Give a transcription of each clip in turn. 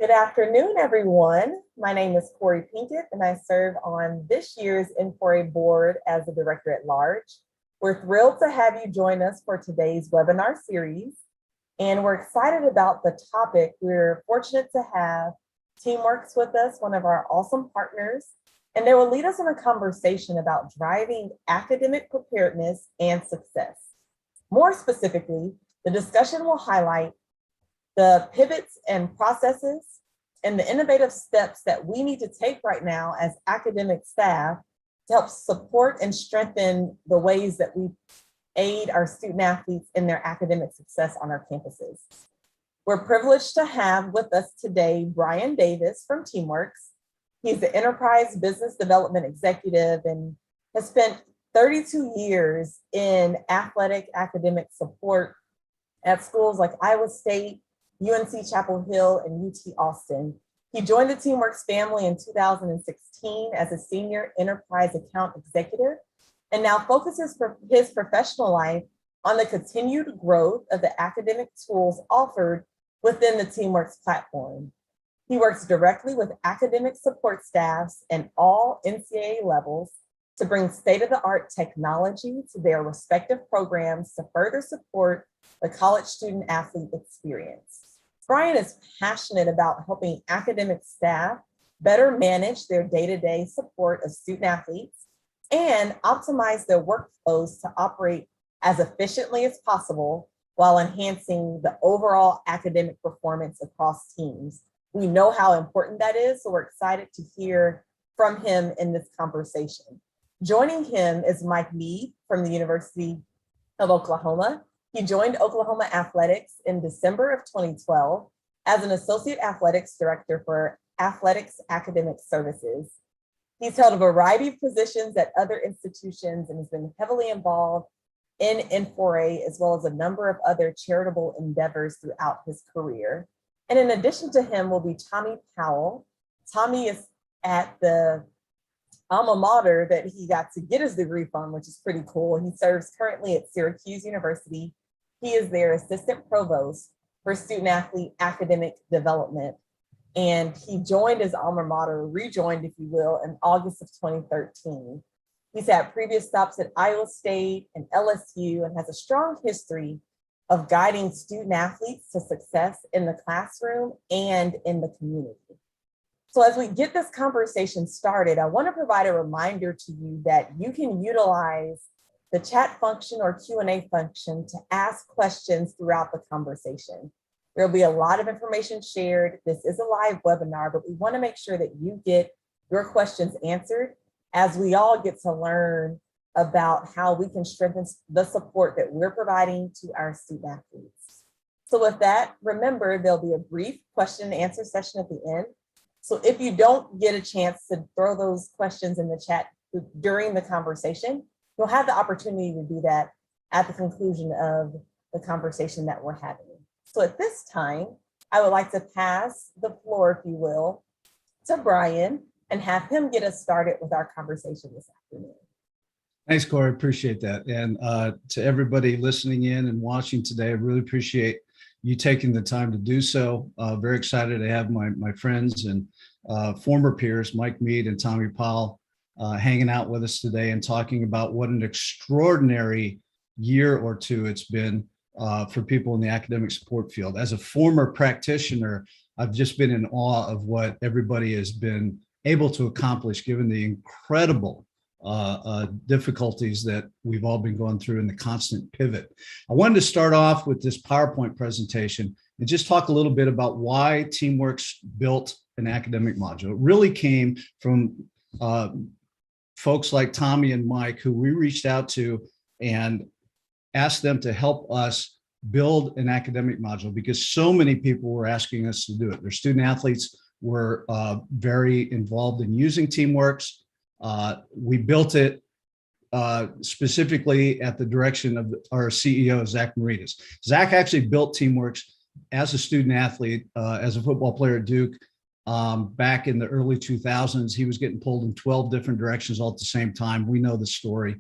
Good afternoon, everyone. My name is Corey Pinkett, and I serve on this year's N4A board as the Director at Large. We're thrilled to have you join us for today's webinar series, and we're excited about the topic. We're fortunate to have TeamWorks with us, one of our awesome partners, and they will lead us in a conversation about driving academic preparedness and success. More specifically, the discussion will highlight the pivots and processes and the innovative steps that we need to take right now as academic staff to help support and strengthen the ways that we aid our student athletes in their academic success on our campuses. We're privileged to have with us today Brian Davis from TeamWorks. He's the Enterprise Business Development Executive and has spent 32 years in athletic academic support at schools like Iowa State, UNC Chapel Hill, and UT Austin. He joined the TeamWorks family in 2016 as a senior enterprise account executive and now focuses for his professional life on the continued growth of the academic tools offered within the TeamWorks platform. He works directly with academic support staffs and all NCAA levels to bring state-of-the-art technology to their respective programs to further support the college student athlete experience. Brian is passionate about helping academic staff better manage their day-to-day support of student athletes and optimize their workflows to operate as efficiently as possible while enhancing the overall academic performance across teams. We know how important that is, so we're excited to hear from him in this conversation. Joining him is Mike Mead from the University of Oklahoma. He joined Oklahoma Athletics in December of 2012 as an Associate Athletics Director for Athletics Academic Services. He's held a variety of positions at other institutions and has been heavily involved in N4A as well as a number of other charitable endeavors throughout his career. And in addition to him will be Tommy Powell. Tommy is at the alma mater that he got to get his degree from, which is pretty cool. He serves currently at Syracuse University. He is their assistant provost for student athlete academic development. And he joined his alma mater, rejoined, if you will, in August of 2013. He's had previous stops at Iowa State and LSU and has a strong history of guiding student athletes to success in the classroom and in the community. So as we get this conversation started, I want to provide a reminder to you that you can utilize the chat function or Q&A function to ask questions throughout the conversation. There'll be a lot of information shared. This is a live webinar, but we want to make sure that you get your questions answered as we all get to learn about how we can strengthen the support that we're providing to our student athletes. So with that, remember, there'll be a brief question and answer session at the end. So if you don't get a chance to throw those questions in the chat during the conversation, you'll have the opportunity to do that at the conclusion of the conversation that we're having. So at this time, I would like to pass the floor, if you will, to Brian and have him get us started with our conversation this afternoon. Thanks, Corey. Appreciate that. And to everybody listening in and watching today, I really appreciate you taking the time to do so. Very excited to have my friends and former peers, Mike Mead and Tommy Powell, hanging out with us today and talking about what an extraordinary year or two it's been for people in the academic support field. As a former practitioner, I've just been in awe of what everybody has been able to accomplish given the incredible difficulties that we've all been going through in the constant pivot. I wanted to start off with this PowerPoint presentation and just talk a little bit about why TeamWorks built an academic module. It really came from folks like Tommy and Mike, who we reached out to and asked them to help us build an academic module because so many people were asking us to do it. Their student athletes were very involved in using TeamWorks. We built it specifically at the direction of our CEO, Zach Maritas. Zach actually built TeamWorks as a student athlete, as a football player at Duke. Back in the early 2000s, he was getting pulled in 12 different directions all at the same time. We know the story.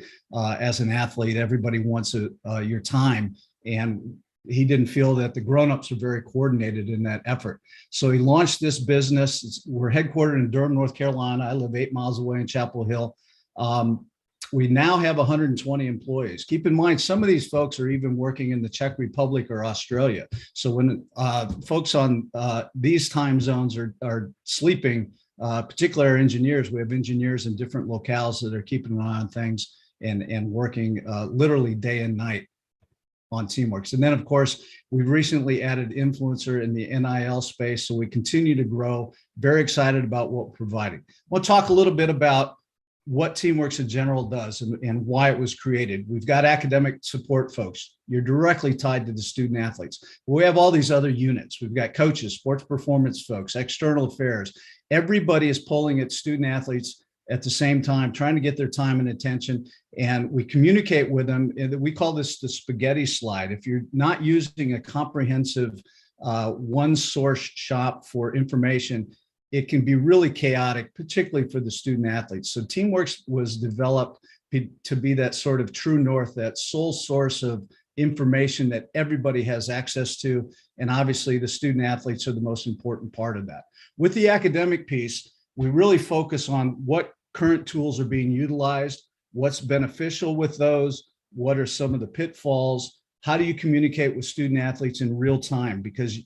As an athlete, everybody wants your time. And he didn't feel that the grown-ups were very coordinated in that effort. So he launched this business. We're headquartered in Durham, North Carolina. I live 8 miles away in Chapel Hill. We now have 120 employees. Keep in mind, some of these folks are even working in the Czech Republic or Australia. So when folks on these time zones are sleeping, particularly our engineers, we have engineers in different locales that are keeping an eye on things and working literally day and night on Teamworks. And then, of course, we've recently added influencer in the NIL space. So we continue to grow, very excited about what we're providing. We'll talk a little bit about what Teamworks in general does and why it was created. We've got academic support folks. You're directly tied to the student athletes. We have all these other units. We've got coaches, sports performance folks, external affairs. Everybody is pulling at student athletes at the same time, trying to get their time and attention. And we communicate with them. And we call this the spaghetti slide. If you're not using a comprehensive one source shop for information, it can be really chaotic, particularly for the student athletes. So Teamworks was developed to be that sort of true north, that sole source of information that everybody has access to. And obviously the student athletes are the most important part of that. With the academic piece, we really focus on what current tools are being utilized, what's beneficial with those, what are some of the pitfalls, how do you communicate with student athletes in real time? Because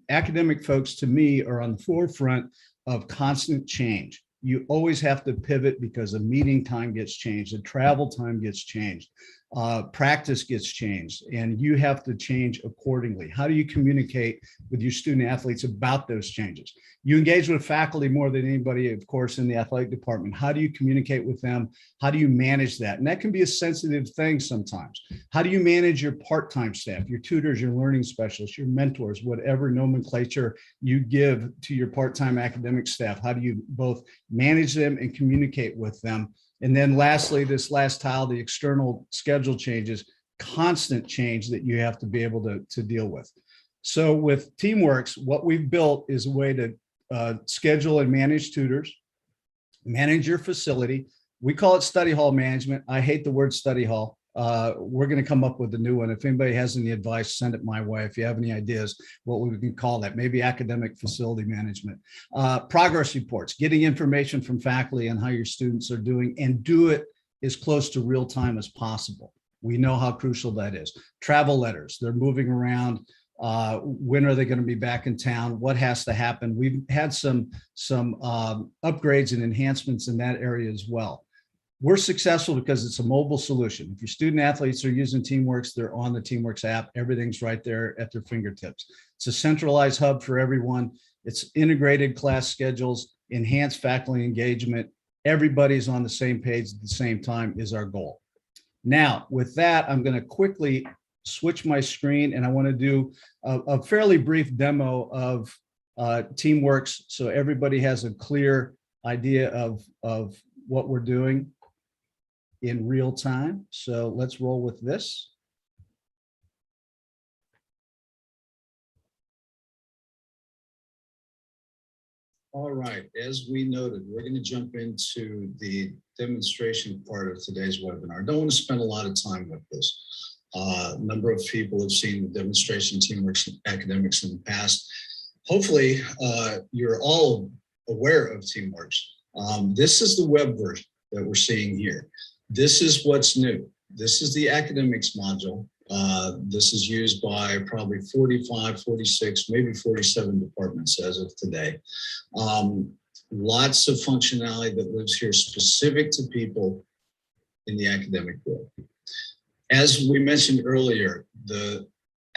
academic folks, to me, are on the forefront of constant change. You always have to pivot because the meeting time gets changed, the travel time gets changed, practice gets changed, and you have to change accordingly. How do you communicate with your student athletes about those changes? You engage with faculty more than anybody, of course, in the athletic department. How do you communicate with them? How do you manage that? And that can be a sensitive thing sometimes. How do you manage your part-time staff, your tutors, your learning specialists, your mentors, whatever nomenclature you give to your part-time academic staff? How do you both manage them and communicate with them? And then lastly, this last tile, the external schedule changes, constant change that you have to be able to deal with. So with Teamworks, what we've built is a way to schedule and manage tutors, manage your facility. We call it study hall management. I hate the word study hall. We're going to come up with a new one. If anybody has any advice, send it my way. If you have any ideas, what we can call that, maybe academic facility management. Progress reports, getting information from faculty on how your students are doing, and do it as close to real time as possible. We know how crucial that is. Travel letters, they're moving around. When are they going to be back in town? What has to happen? We've had some upgrades and enhancements in that area as well. We're successful because it's a mobile solution. If your student athletes are using Teamworks, they're on the Teamworks app. Everything's right there at their fingertips. It's a centralized hub for everyone. It's integrated class schedules, enhanced faculty engagement. Everybody's on the same page at the same time is our goal. Now, with that, I'm going to quickly switch my screen, and I want to do a fairly brief demo of Teamworks so everybody has a clear idea of what we're doing in real time. So let's roll with this. All right, as we noted, we're going to jump into the demonstration part of today's webinar. I don't want to spend a lot of time with this. A number of people have seen the demonstration Teamworks academics in the past. Hopefully, you're all aware of Teamworks. This is the web version that we're seeing here. This is what's new. This is the academics module. This is used by probably 45, 46, maybe 47 departments as of today. Lots of functionality that lives here specific to people in the academic world. As we mentioned earlier, the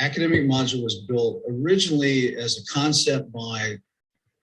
academic module was built originally as a concept by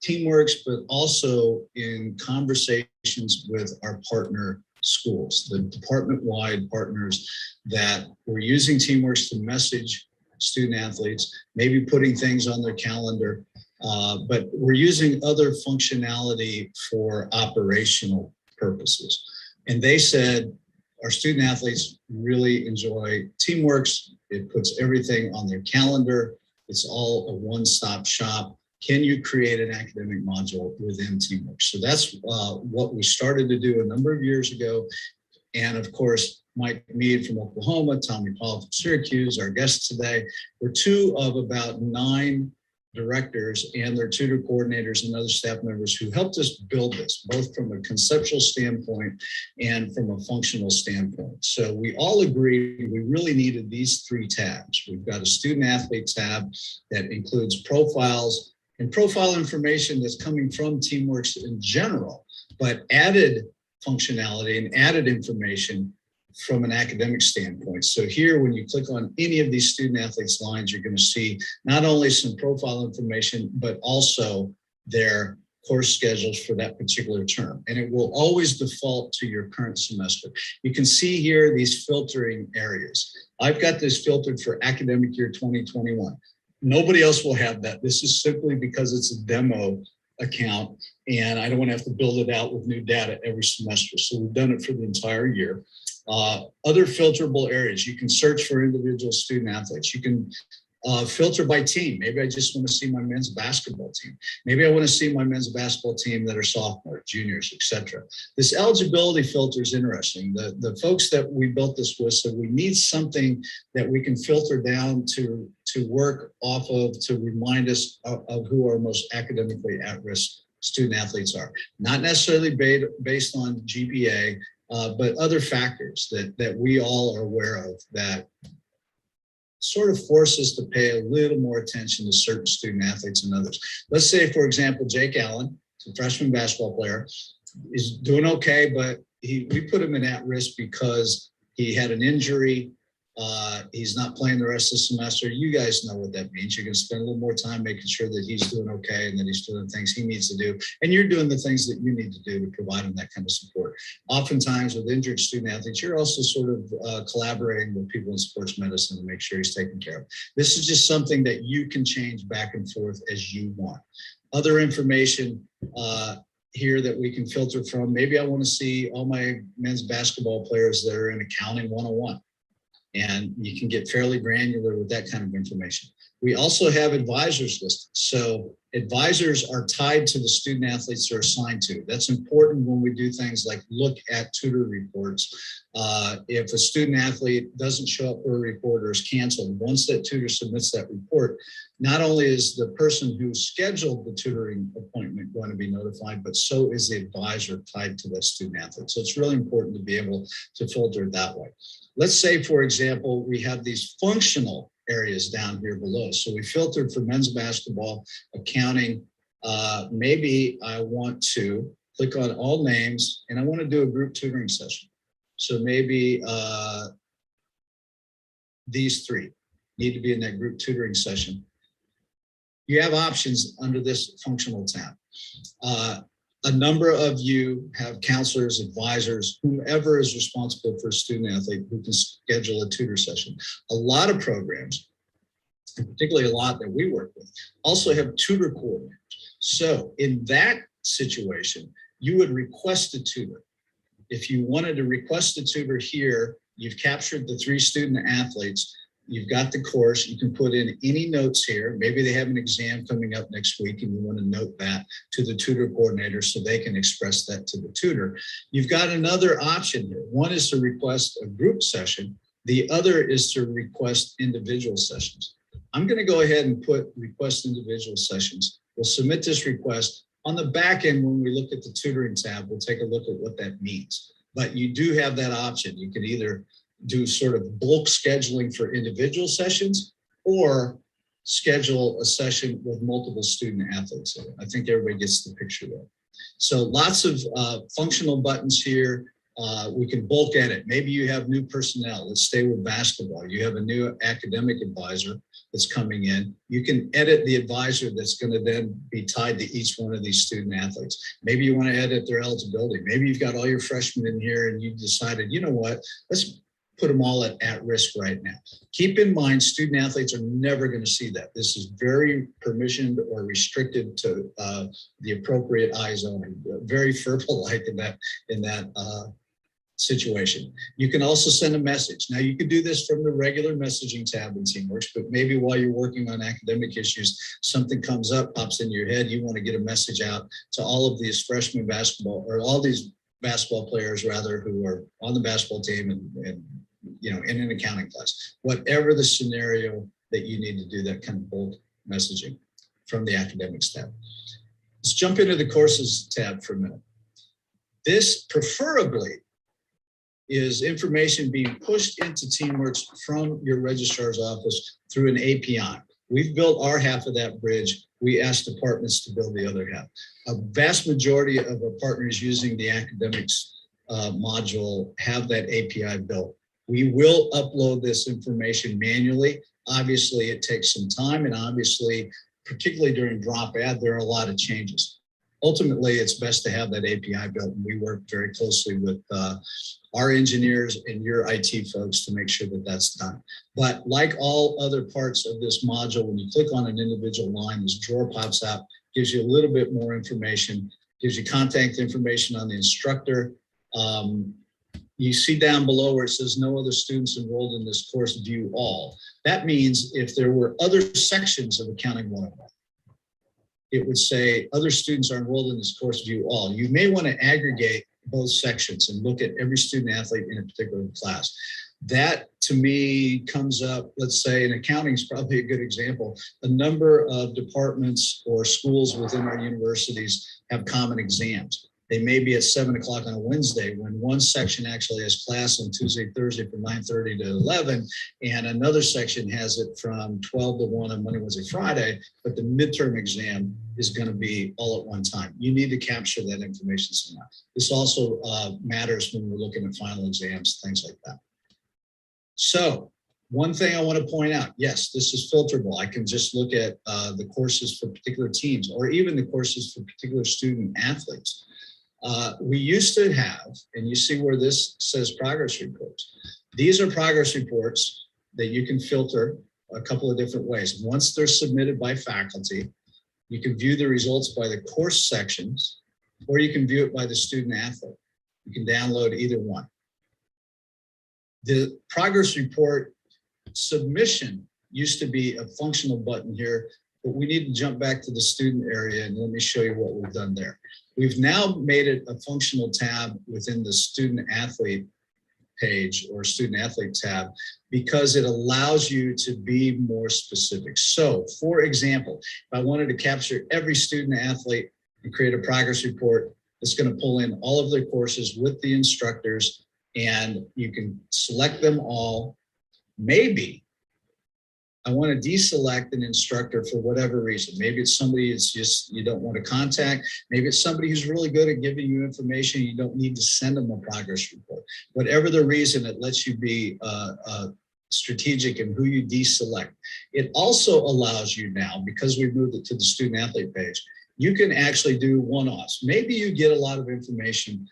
Teamworks, but also in conversations with our partner schools, the department-wide partners that were using Teamworks to message student athletes, maybe putting things on their calendar, but we're using other functionality for operational purposes. And they said, our student athletes really enjoy Teamworks. It puts everything on their calendar. It's all a one-stop shop. Can you create an academic module within Teamworks? So that's what we started to do a number of years ago. and of course, Mike Mead from Oklahoma, Tommy Paul from Syracuse, our guests today. We're two of about 9 directors and their tutor coordinators and other staff members who helped us build this, both from a conceptual standpoint and from a functional standpoint. So we all agreed we really needed these 3 tabs. We've got a student athlete tab that includes profiles and profile information that's coming from TeamWorks in general, but added functionality and added information from an academic standpoint. So here, when you click on any of these student athletes lines, you're going to see not only some profile information, but also their course schedules for that particular term. And it will always default to your current semester. You can see here these filtering areas. I've got this filtered for academic year 2021. Nobody else will have that. This is simply because it's a demo account and I don't want to have to build it out with new data every semester. So we've done it for the entire year. Other filterable areas, you can search for individual student athletes. You can filter by team. Maybe I just want to see my men's basketball team. Maybe I want to see my men's basketball team that are sophomores, juniors, etc. This eligibility filter is interesting. The folks that we built this with said we need something that we can filter down to work off of to remind us of who our most academically at-risk student athletes are. Not necessarily based on GPA, but other factors that we all are aware of that sort of force us to pay a little more attention to certain student athletes than others. Let's say, for example, Jake Allen, a freshman basketball player, is doing okay, but we put him in at risk because he had an injury. He's not playing the rest of the semester. You guys know what that means. You're going to spend a little more time making sure that he's doing okay and that he's doing the things he needs to do. And you're doing the things that you need to do to provide him that kind of support. Oftentimes with injured student athletes, you're also sort of collaborating with people in sports medicine to make sure he's taken care of. This is just something that you can change back and forth as you want. Other information here that we can filter from. Maybe I want to see all my men's basketball players that are in accounting 101. And you can get fairly granular with that kind of information. We also have advisors listed. So advisors are tied to the student athletes they're assigned to. That's important when we do things like look at tutor reports. If a student athlete doesn't show up for a report or is canceled, once that tutor submits that report, not only is the person who scheduled the tutoring appointment going to be notified, but so is the advisor tied to that student athlete. So it's really important to be able to filter it that way. Let's say, for example, we have these functional areas down here below. So we filtered for men's basketball, accounting. Maybe I want to click on all names and I want to do a group tutoring session. So maybe these 3 need to be in that group tutoring session. You have options under this functional tab. A number of you have counselors, advisors, whomever is responsible for a student athlete who can schedule a tutor session. A lot of programs, and particularly a lot that we work with, also have tutor coordinators. So in that situation, you would request a tutor. If you wanted to request a tutor here, you've captured the 3 student athletes. You've got the course, you can put in any notes here. Maybe they have an exam coming up next week and you want to note that to the tutor coordinator so they can express that to the tutor. You've got another option here. One is to request a group session. The other is to request individual sessions. I'm going to go ahead and put request individual sessions. We'll submit this request. On the back end, when we look at the tutoring tab, we'll take a look at what that means. But you do have that option. You can either do sort of bulk scheduling for individual sessions or schedule a session with multiple student athletes. I think everybody gets the picture there. So lots of functional buttons here. We can bulk edit. Maybe you have new personnel. Let's stay with basketball. You have a new academic advisor that's coming in. You can edit the advisor that's going to then be tied to each one of these student athletes. Maybe you want to edit their eligibility. Maybe you've got all your freshmen in here and you decided, you know what, let's put them all at risk right now. Keep in mind, student athletes are never going to see that. This is very permissioned or restricted to the appropriate eye zoning, very FERPA-like in that situation. You can also send a message. Now you can do this from the regular messaging tab in TeamWorks, but maybe while you're working on academic issues, something comes up, pops in your head, you want to get a message out to all of these freshman basketball or all these basketball players rather who are on the basketball team and in an accounting class. Whatever the scenario that you need to do that kind of bulk messaging from the academics tab. Let's jump into the courses tab for a minute. This preferably is information being pushed into TeamWorks from your registrar's office through an API. We've built our half of that bridge. We ask departments to build the other half. A vast majority of our partners using the academics module have that API built. We will upload this information manually. Obviously, it takes some time, and obviously, particularly during drop add, there are a lot of changes. Ultimately, it's best to have that API built, and we work very closely with our engineers and your IT folks to make sure that that's done. But like all other parts of this module, when you click on an individual line, this drawer pops out, gives you a little bit more information, gives you contact information on the instructor. You see down below where it says no other students enrolled in this course, view all. That means if there were other sections of Accounting 101, it would say other students are enrolled in this course, view all. You may want to aggregate both sections and look at every student athlete in a particular class. That to me comes up, let's say, and accounting is probably a good example. A number of departments or schools within our universities have common exams. They may be at 7 o'clock on a Wednesday when one section actually has class on Tuesday, Thursday from 9:30 to 11, and another section has it from 12 to 1 on Monday, Wednesday, Friday, but the midterm exam is going to be all at one time. You need to capture that information somehow. This also matters when we're looking at final exams, things like that. So one thing I want to point out, yes, this is filterable. I can just look at the courses for particular teams or even the courses for particular student athletes. We used to have, and you see where this says progress reports. These are progress reports that you can filter a couple of different ways. Once they're submitted by faculty, you can view the results by the course sections, or you can view it by the student athlete. You can download either one. The progress report submission used to be a functional button here, but we need to jump back to the student area and let me show you what we've done there. We've now made it a functional tab within the student athlete page or student athlete tab because it allows you to be more specific. So for example, if I wanted to capture every student athlete and create a progress report, it's going to pull in all of their courses with the instructors and you can select them all. Maybe I want to deselect an instructor for whatever reason. Maybe it's somebody it's just you don't want to contact. Maybe it's somebody who's really good at giving you information. You don't need to send them a progress report. Whatever the reason, it lets you be strategic in who you deselect. It also allows you now, because we've moved it to the student athlete page, you can actually do one-offs. Maybe you get a lot of information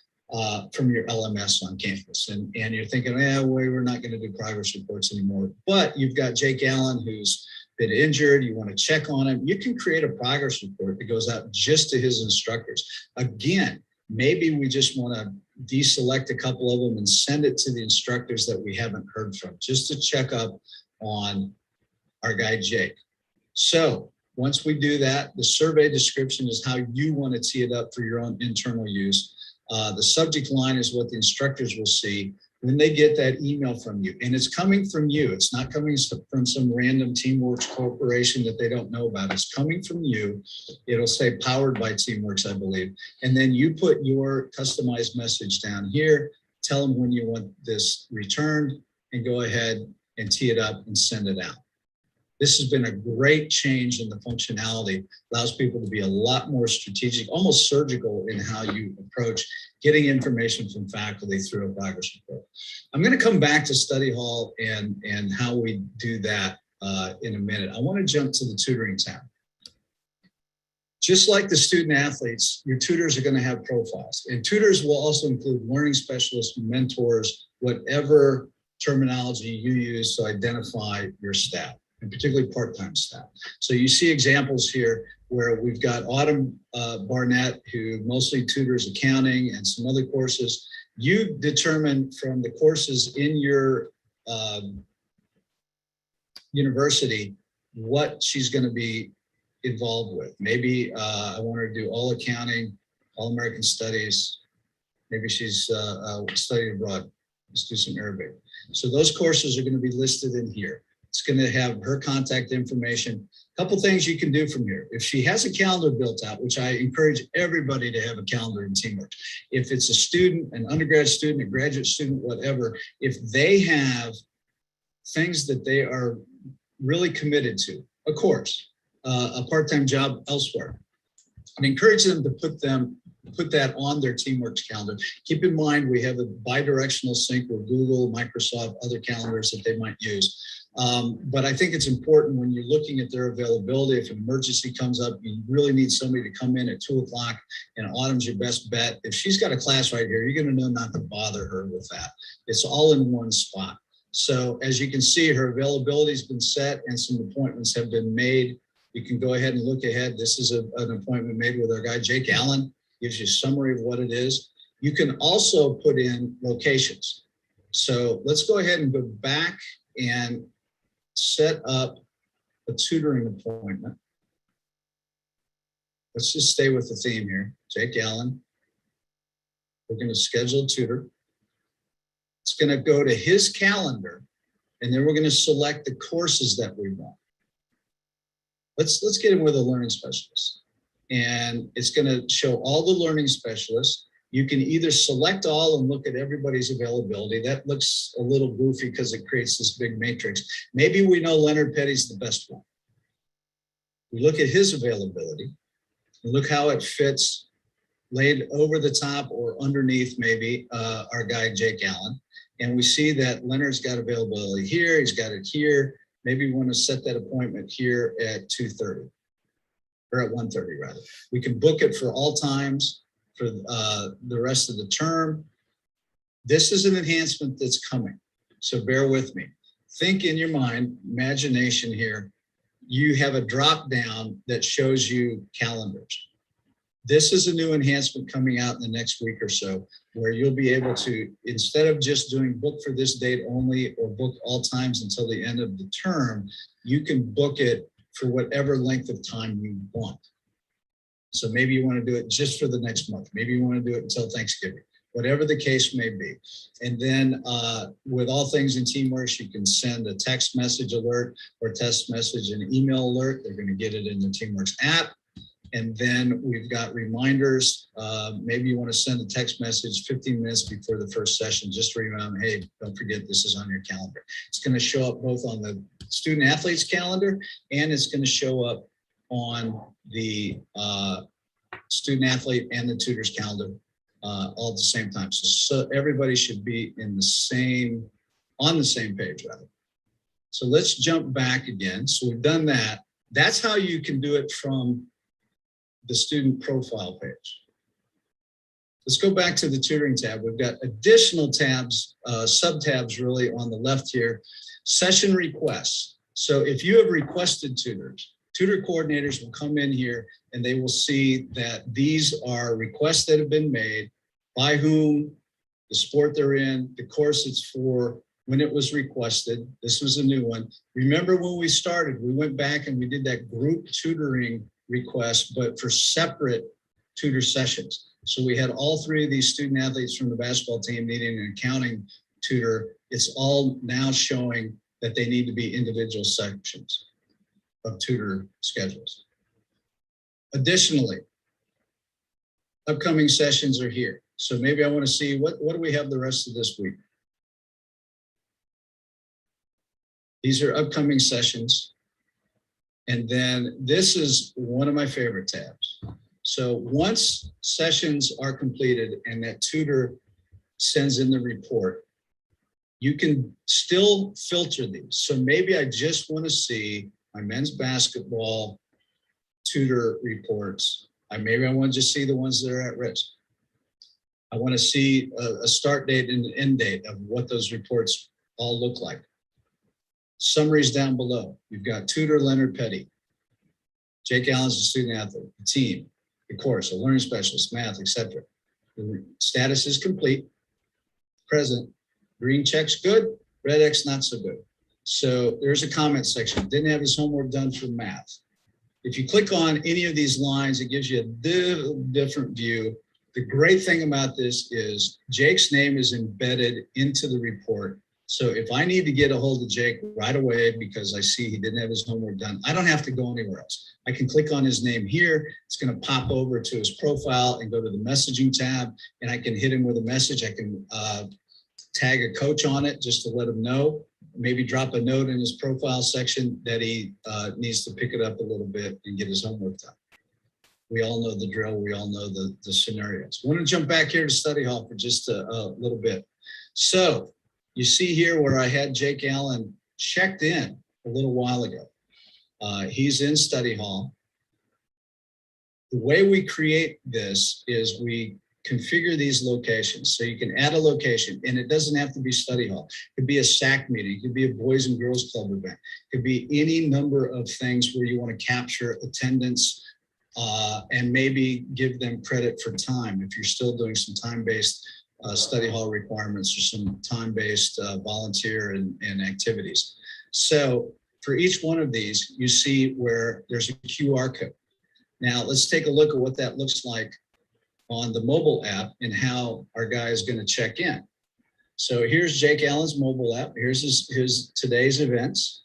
from your LMS on campus. And you're thinking, we're not going to do progress reports anymore. But you've got Jake Allen, who's been injured. You want to check on him. You can create a progress report that goes out just to his instructors. Again, maybe we just want to deselect a couple of them and send it to the instructors that we haven't heard from, just to check up on our guy, Jake. So once we do that, the survey description is how you want to tee it up for your own internal use. The subject line is what the instructors will see when they get that email from you. And it's coming from you. It's not coming from some random TeamWorks corporation that they don't know about. It's coming from you. It'll say powered by TeamWorks, I believe. And then you put your customized message down here, tell them when you want this returned, and go ahead and tee it up and send it out. This has been a great change in the functionality, allows people to be a lot more strategic, almost surgical in how you approach getting information from faculty through a progress report. I'm going to come back to study hall and how we do that in a minute. I want to jump to the tutoring tab. Just like the student athletes, your tutors are going to have profiles, and tutors will also include learning specialists, mentors, whatever terminology you use to identify your staff, and particularly part-time staff. So you see examples here where we've got Autumn Barnett, who mostly tutors accounting and some other courses. You determine from the courses in your university what she's going to be involved with. Maybe I want her to do all accounting, all American studies, Maybe she's studying abroad. Let's do some Arabic. So those courses are going to be listed in here. It's going to have her contact information. A couple things you can do from here. If she has a calendar built out, which I encourage everybody to have a calendar in Teamwork. If it's a student, an undergrad student, a graduate student, whatever, if they have things that they are really committed to, of course, a part-time job elsewhere, I'd encourage them to put that on their Teamworks calendar. Keep in mind, we have a bi-directional sync with Google, Microsoft, other calendars that they might use. But I think it's important when you're looking at their availability, if an emergency comes up, you really need somebody to come in at 2 o'clock and Autumn's your best bet. If she's got a class right here, you're going to know not to bother her with that. It's all in one spot. So as you can see, her availability has been set and some appointments have been made. You can go ahead and look ahead. This is an appointment made with our guy, Jake Allen. Gives you a summary of what it is. You can also put in locations. So let's go ahead and go back and set up a tutoring appointment. Let's just stay with the theme here. Jake Allen. We're going to schedule a tutor. It's going to go to his calendar, and then we're going to select the courses that we want. Let's get him with a learning specialist. And it's going to show all the learning specialists. You can either select all and look at everybody's availability. That looks a little goofy because it creates this big matrix. Maybe we know Leonard Petty's the best one. We look at his availability and look how it fits laid over the top or underneath maybe our guy, Jake Allen. And we see that Leonard's got availability here. He's got it here. Maybe we want to set that appointment here at 2:30. Or at 1:30 rather. We can book it for all times for the rest of the term. This is an enhancement that's coming, so bear with me. Think in your mind, imagination here, you have a drop down that shows you calendars. This is a new enhancement coming out in the next week or so, where you'll be able to, instead of just doing book for this date only or book all times until the end of the term, you can book it for whatever length of time you want. So maybe you want to do it just for the next month. Maybe you want to do it until Thanksgiving, whatever the case may be. And then with all things in Teamworks, you can send a text message alert or text message and email alert. They're going to get it in the Teamworks app. And then we've got reminders. Maybe you want to send a text message 15 minutes before the first session, just to remind them, hey, don't forget this is on your calendar. It's going to show up both on the student athlete's calendar and it's going to show up on the student athlete and the tutor's calendar all at the same time. So everybody should be in on the same page rather. So let's jump back again. So we've done that. That's how you can do it from the student profile page. Let's go back to the tutoring tab. We've got additional tabs, sub-tabs really on the left here. Session requests. So if you have requested tutors, tutor coordinators will come in here and they will see that these are requests that have been made, by whom, the sport they're in, the course it's for, when it was requested. This was a new one. Remember when we started, we went back and we did that group tutoring request, but for separate tutor sessions. So we had all three of these student athletes from the basketball team needing an accounting tutor. It's all now showing that they need to be individual sections of tutor schedules. Additionally, upcoming sessions are here. So maybe I want to see what do we have the rest of this week? These are upcoming sessions. And then this is one of my favorite tabs. So once sessions are completed and that tutor sends in the report, you can still filter these. So maybe I just want to see my men's basketball tutor reports. Maybe I want to just see the ones that are at risk. I want to see a start date and an end date of what those reports all look like. Summaries down below. You've got tutor Leonard Petty. Jake Allen's a student athlete, the team, the course, a learning specialist, math, etc. The status is complete, present, green check's good, red X not so good. So there's a comment section. Didn't have his homework done for math. If you click on any of these lines, it gives you a different view The great thing about this is Jake's name is embedded into the report. So if I need to get a hold of Jake right away because I see he didn't have his homework done, I don't have to go anywhere else. I can click on his name here. It's going to pop over to his profile and go to the messaging tab, and I can hit him with a message. I can tag a coach on it just to let him know, maybe drop a note in his profile section that he needs to pick it up a little bit and get his homework done. We all know the drill. We all know the scenarios. I want to jump back here to study hall for just a little bit. So you see here where I had Jake Allen checked in a little while ago. He's in study hall. The way we create this is we configure these locations. So you can add a location, and it doesn't have to be study hall. It could be a SAC meeting. It could be a Boys and Girls Club event. It could be any number of things where you want to capture attendance and maybe give them credit for time if you're still doing some time-based study hall requirements or some time-based volunteer and activities. So for each one of these, you see where there's a QR code. Now let's take a look at what that looks like on the mobile app and how our guy is going to check in. So here's Jake Allen's mobile app. Here's his today's events.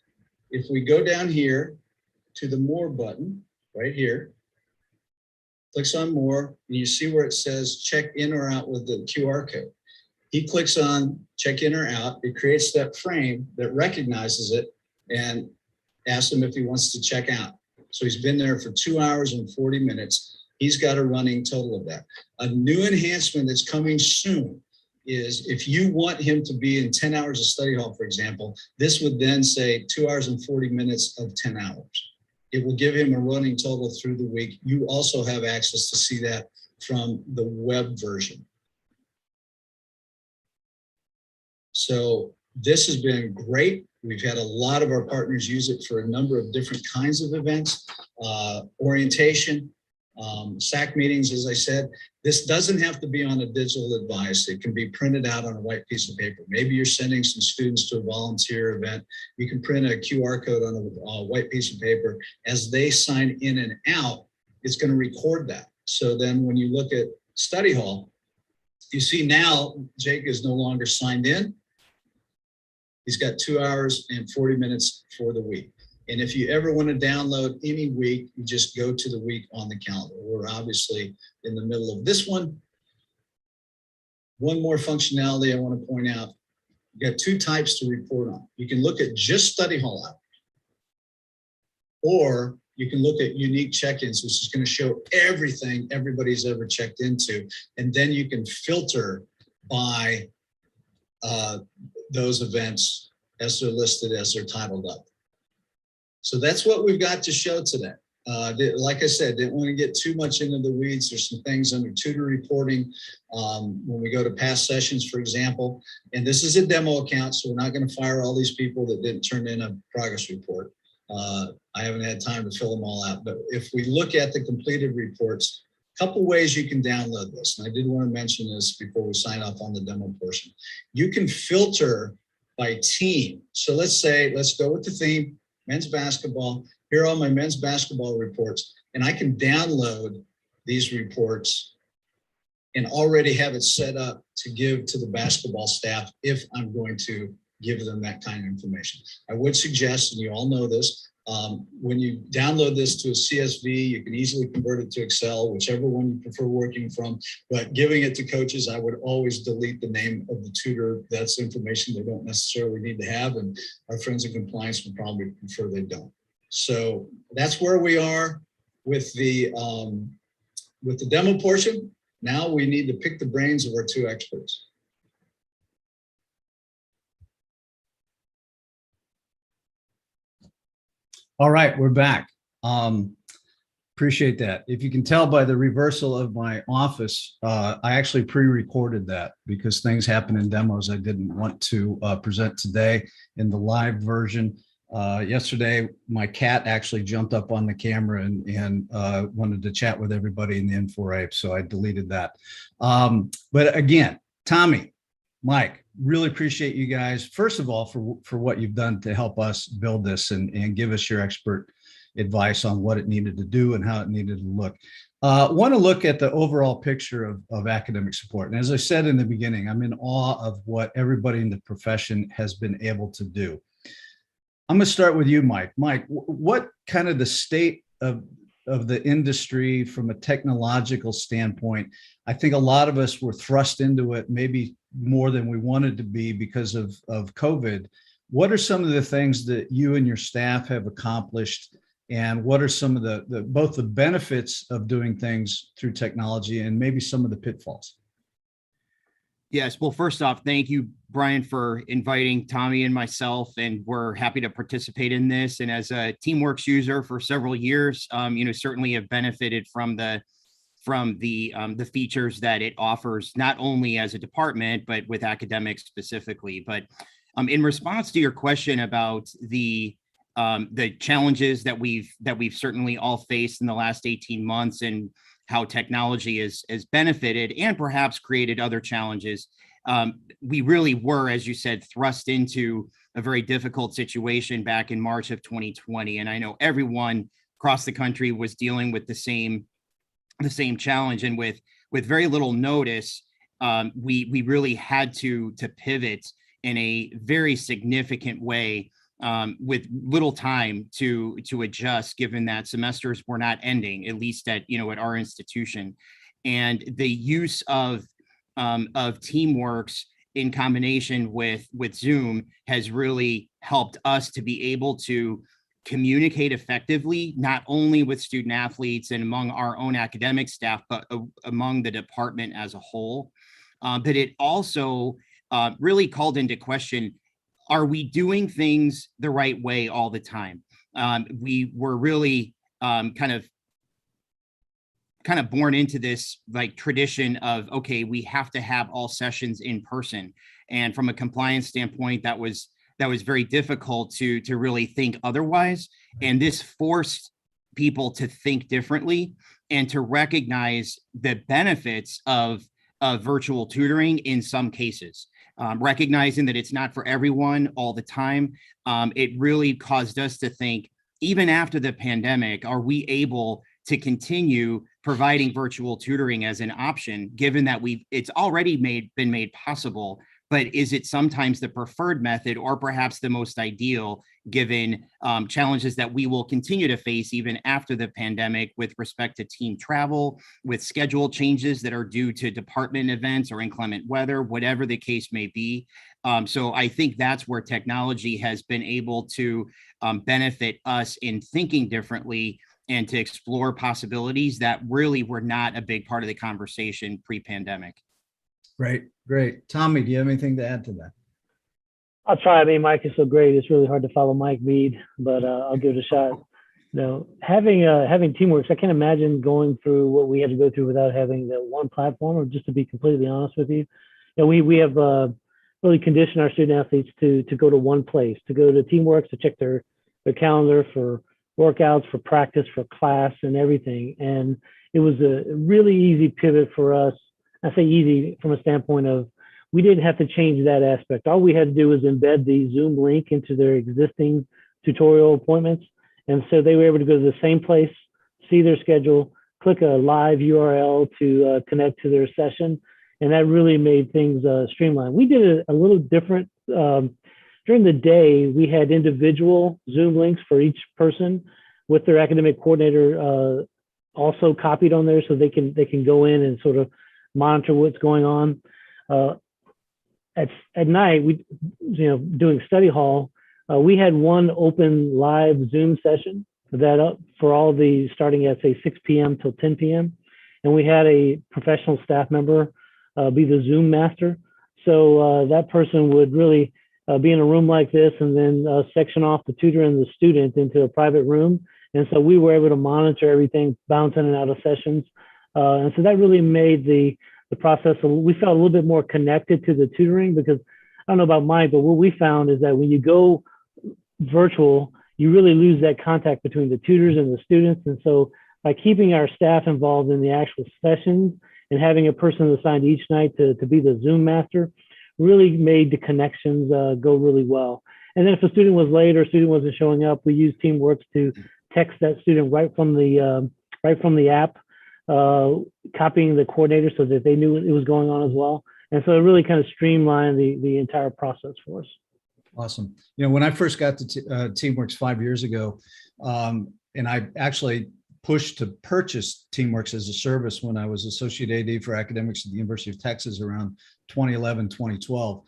If we go down here to the more button right here, clicks on more, and you see where it says check in or out with the QR code. He clicks on check in or out. It creates that frame that recognizes it and asks him if he wants to check out. So he's been there for 2 hours and 40 minutes. He's got a running total of that. A new enhancement that's coming soon is if you want him to be in 10 hours of study hall, for example, this would then say 2 hours and 40 minutes of 10 hours. It will give him a running total through the week. You also have access to see that from the web version. So this has been great. We've had a lot of our partners use it for a number of different kinds of events, orientation, SAC meetings, as I said. This doesn't have to be on a digital device. It can be printed out on a white piece of paper. Maybe you're sending some students to a volunteer event. You can print a QR code on a white piece of paper. As they sign in and out, it's going to record that. So then when you look at study hall, you see now Jake is no longer signed in. He's got 2 hours and 40 minutes for the week. And if you ever want to download any week, you just go to the week on the calendar. We're obviously in the middle of this one. One more functionality I want to point out. You got two types to report on. You can look at just study hall hours, or you can look at unique check-ins, which is going to show everything everybody's ever checked into. And then you can filter by those events as they're listed, as they're titled up. So that's what we've got to show today. Like I said, didn't want to get too much into the weeds. There's some things under tutor reporting when we go to past sessions, for example. And this is a demo account, so we're not going to fire all these people that didn't turn in a progress report. I haven't had time to fill them all out. But if we look at the completed reports, a couple ways you can download this. And I did want to mention this before we sign off on the demo portion. You can filter by team. So let's go with the theme, men's basketball. Here are all my men's basketball reports, and I can download these reports and already have it set up to give to the basketball staff if I'm going to give them that kind of information. I would suggest, and you all know this, when you download this to a CSV, you can easily convert it to Excel, whichever one you prefer working from, but giving it to coaches, I would always delete the name of the tutor. That's information they don't necessarily need to have, and our friends in compliance would probably prefer they don't. So that's where we are with the demo portion. Now we need to pick the brains of our two experts. All right, we're back. Appreciate that. If you can tell by the reversal of my office, I actually pre-recorded that because things happen in demos I didn't want to present today in the live version. Yesterday, my cat actually jumped up on the camera and wanted to chat with everybody in the N4A, so I deleted that. But again, Tommy, Mike, really appreciate you guys, first of all, for what you've done to help us build this and give us your expert advice on what it needed to do and how it needed to look. Want to look at the overall picture of academic support. And as I said in the beginning, I'm in awe of what everybody in the profession has been able to do. I'm going to start with you, Mike. Mike, what kind of the state of the industry from a technological standpoint? I think a lot of us were thrust into it maybe more than we wanted to be because of COVID. What are some of the things that you and your staff have accomplished? And what are some of the both the benefits of doing things through technology and maybe some of the pitfalls? Yes. Well, first off, thank you, Brian, for inviting Tommy and myself, and we're happy to participate in this. And as a TeamWorks user for several years, certainly have benefited from the features that it offers, not only as a department, but with academics specifically. But in response to your question about the challenges that we've certainly all faced in the last 18 months and how technology has benefited and perhaps created other challenges. We really were, as you said, thrust into a very difficult situation back in March of 2020. And I know everyone across the country was dealing with the same challenge. And with very little notice, we really had to pivot in a very significant way, with little time to adjust, given that semesters were not ending, at least at our institution. And the use of TeamWorks in combination with Zoom has really helped us to be able to communicate effectively, not only with student athletes and among our own academic staff, but among the department as a whole. But it also really called into question, are we doing things the right way all the time? We were really kind of born into this like tradition of, okay, we have to have all sessions in person. And from a compliance standpoint, that was very difficult to really think otherwise. And this forced people to think differently and to recognize the benefits of virtual tutoring in some cases. Recognizing that it's not for everyone all the time. It really caused us to think, even after the pandemic, are we able to continue providing virtual tutoring as an option, given that it's already been made possible, but is it sometimes the preferred method or perhaps the most ideal, given challenges that we will continue to face even after the pandemic with respect to team travel, with schedule changes that are due to department events or inclement weather, whatever the case may be. So I think that's where technology has been able to benefit us in thinking differently and to explore possibilities that really were not a big part of the conversation pre-pandemic. Great. Tommy, do you have anything to add to that? I'll try. I mean, Mike is so great. It's really hard to follow Mike Mead, but I'll give it a shot. Having TeamWorks, I can't imagine going through what we had to go through without having the one platform. Or just to be completely honest with you, we have really conditioned our student athletes to go to one place, to go to TeamWorks to check their calendar for workouts, for practice, for class, and everything. And it was a really easy pivot for us. I say easy from a standpoint of we didn't have to change that aspect. All we had to do was embed the Zoom link into their existing tutorial appointments. And so they were able to go to the same place, see their schedule, click a live URL to connect to their session. And that really made things streamlined. We did it a little different. During the day, we had individual Zoom links for each person with their academic coordinator also copied on there, so they can go in and sort of monitor what's going on. At night, doing study hall, we had one open live Zoom session that for all the starting at say 6 p.m. till 10 p.m. And we had a professional staff member be the Zoom master. So that person would really be in a room like this and then section off the tutor and the student into a private room. And so we were able to monitor everything, bounce in and out of sessions. And so that really made the process, we felt a little bit more connected to the tutoring, because I don't know about Mike, but what we found is that when you go virtual, you really lose that contact between the tutors and the students. And so by keeping our staff involved in the actual sessions and having a person assigned each night to be the Zoom master really made the connections go really well. And then if a student was late or a student wasn't showing up, we used TeamWorks to text that student right from the app copying the coordinator so that they knew it was going on as well. And so it really kind of streamlined the entire process for us. Awesome. When I first got to TeamWorks 5 years ago, and I actually pushed to purchase TeamWorks as a service when I was Associate AD for Academics at the University of Texas around 2011, 2012.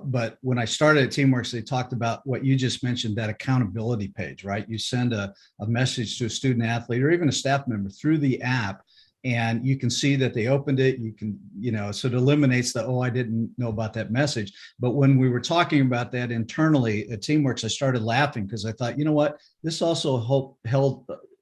But when I started at TeamWorks, they talked about what you just mentioned, that accountability page, right? You send a message to a student athlete or even a staff member through the app, and you can see that they opened it. You can, so it eliminates the, oh, I didn't know about that message. But when we were talking about that internally at TeamWorks, I started laughing because I thought, you know what, this also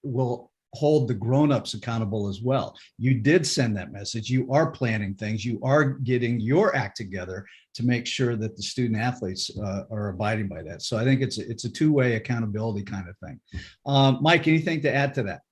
will hold the grown-ups accountable as well. You did send that message. You are planning things. You are getting your act together to make sure that the student athletes are abiding by that. So I think it's a two-way accountability kind of thing. Mike, anything to add to that?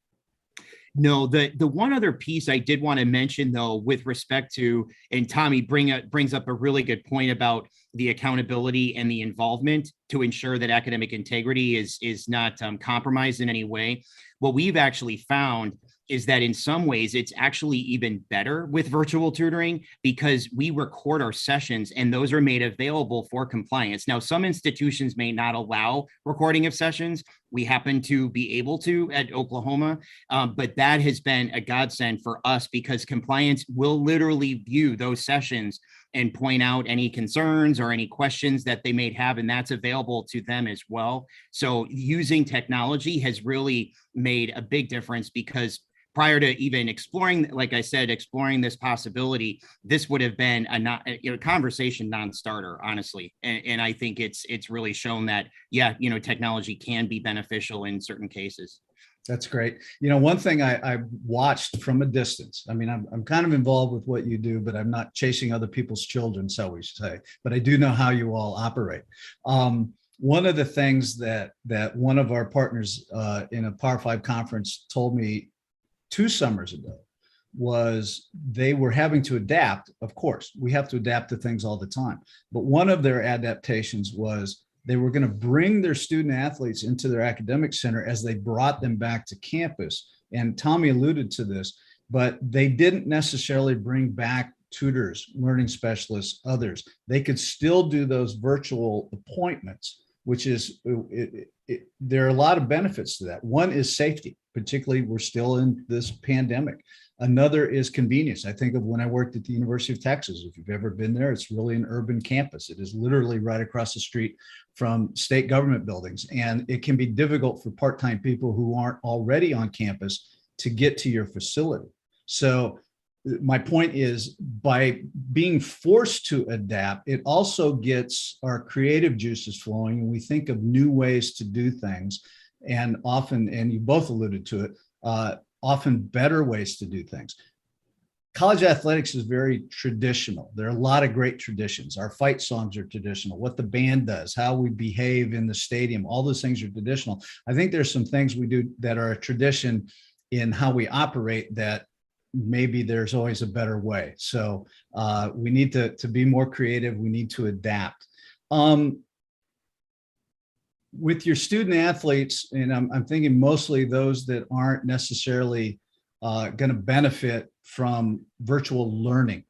No, the one other piece I did want to mention, though, with respect to, and Tommy brings up a really good point about the accountability and the involvement to ensure that academic integrity is not compromised in any way. What we've actually found is that in some ways it's actually even better with virtual tutoring because we record our sessions and those are made available for compliance. Now, some institutions may not allow recording of sessions. We happen to be able to at Oklahoma, but that has been a godsend for us because compliance will literally view those sessions and point out any concerns or any questions that they may have, and that's available to them as well. So using technology has really made a big difference because prior to even exploring, like I said, exploring this possibility, this would have been a conversation non-starter, honestly. And I think it's really shown that, yeah, technology can be beneficial in certain cases. That's great. One thing I watched from a distance, I mean, I'm kind of involved with what you do, but I'm not chasing other people's children, so we say, but I do know how you all operate. One of the things that one of our partners in a Power 5 conference told me 2 summers ago was they were having to adapt. Of course, we have to adapt to things all the time. But one of their adaptations was they were going to bring their student athletes into their academic center as they brought them back to campus. And Tommy alluded to this, but they didn't necessarily bring back tutors, learning specialists, others. They could still do those virtual appointments, which is, there are a lot of benefits to that. One is safety, particularly we're still in this pandemic. Another is convenience. I think of when I worked at the University of Texas. If you've ever been there, it's really an urban campus. It is literally right across the street from state government buildings. And it can be difficult for part-time people who aren't already on campus to get to your facility. So my point is, by being forced to adapt, it also gets our creative juices flowing, and we think of new ways to do things, and often, and you both alluded to it, often better ways to do things. College athletics is very traditional. There are a lot of great traditions. Our fight songs are traditional. What the band does, how we behave in the stadium, all those things are traditional. I think there's some things we do that are a tradition in how we operate that maybe there's always a better way. So we need to be more creative. We need to adapt. With your student athletes, and I'm thinking mostly those that aren't necessarily going to benefit from virtual learning,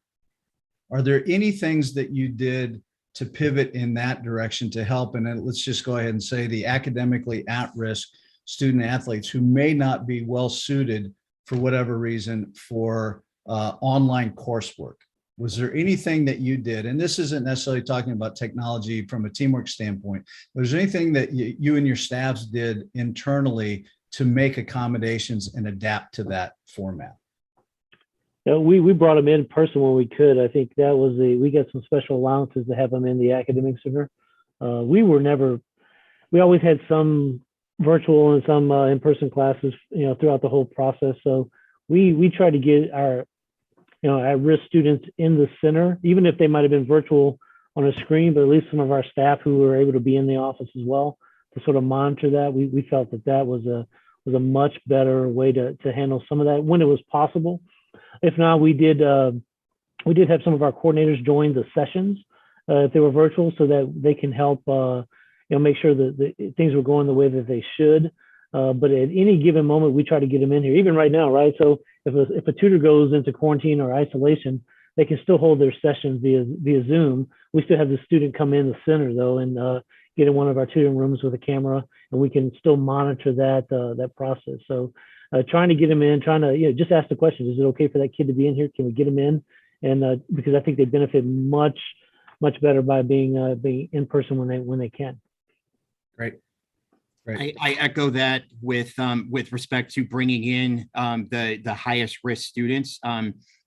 are there any things that you did to pivot in that direction to help? And then let's just go ahead and say the academically at-risk student athletes who may not be well suited for whatever reason for online coursework. Was there anything that you did, and this isn't necessarily talking about technology from a teamwork standpoint, but was there anything that you and your staffs did internally to make accommodations and adapt to that format? Yeah, we brought them in person when we could. I think that was we got some special allowances to have them in the academic center. We always had some virtual and some in-person classes, throughout the whole process. So we tried to get our at-risk students in the center, even if they might have been virtual on a screen, but at least some of our staff who were able to be in the office as well to sort of monitor that. We felt that was a much better way to handle some of that when it was possible. If not, we did have some of our coordinators join the sessions if they were virtual, so that they can help make sure that things were going the way that they should. But at any given moment, we try to get them in here, even right now, right? So if a tutor goes into quarantine or isolation, they can still hold their sessions via Zoom. We still have the student come in the center though, and get in one of our tutoring rooms with a camera, and we can still monitor that process. So trying to get them in, trying to just ask the question: is it okay for that kid to be in here? Can we get them in? And because I think they benefit much better by being in person when they can. Great. Great. I echo that with respect to bringing in the highest risk students.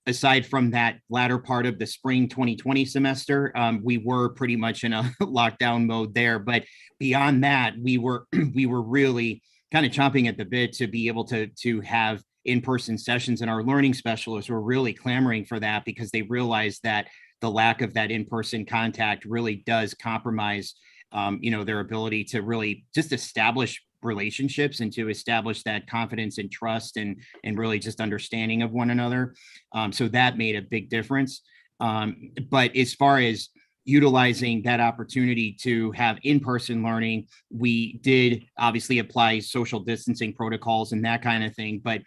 Aside from that latter part of the spring 2020 semester, we were pretty much in a lockdown mode there. But beyond that, we were really kind of chomping at the bit to be able to have in-person sessions, and our learning specialists were really clamoring for that because they realized that the lack of that in-person contact really does compromise their ability to really just establish relationships and to establish that confidence and trust and really just understanding of one another. So that made a big difference. But as far as utilizing that opportunity to have in-person learning, we did obviously apply social distancing protocols and that kind of thing. But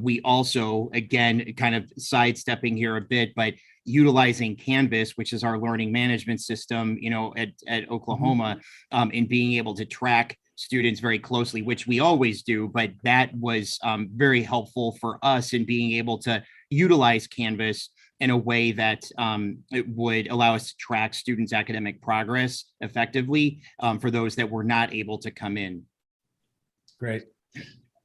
we also, again, kind of sidestepping here a bit, but utilizing Canvas, which is our learning management system, at Oklahoma, and being able to track students very closely, which we always do, but that was very helpful for us in being able to utilize Canvas in a way that it would allow us to track students' academic progress effectively for those that were not able to come in. Great.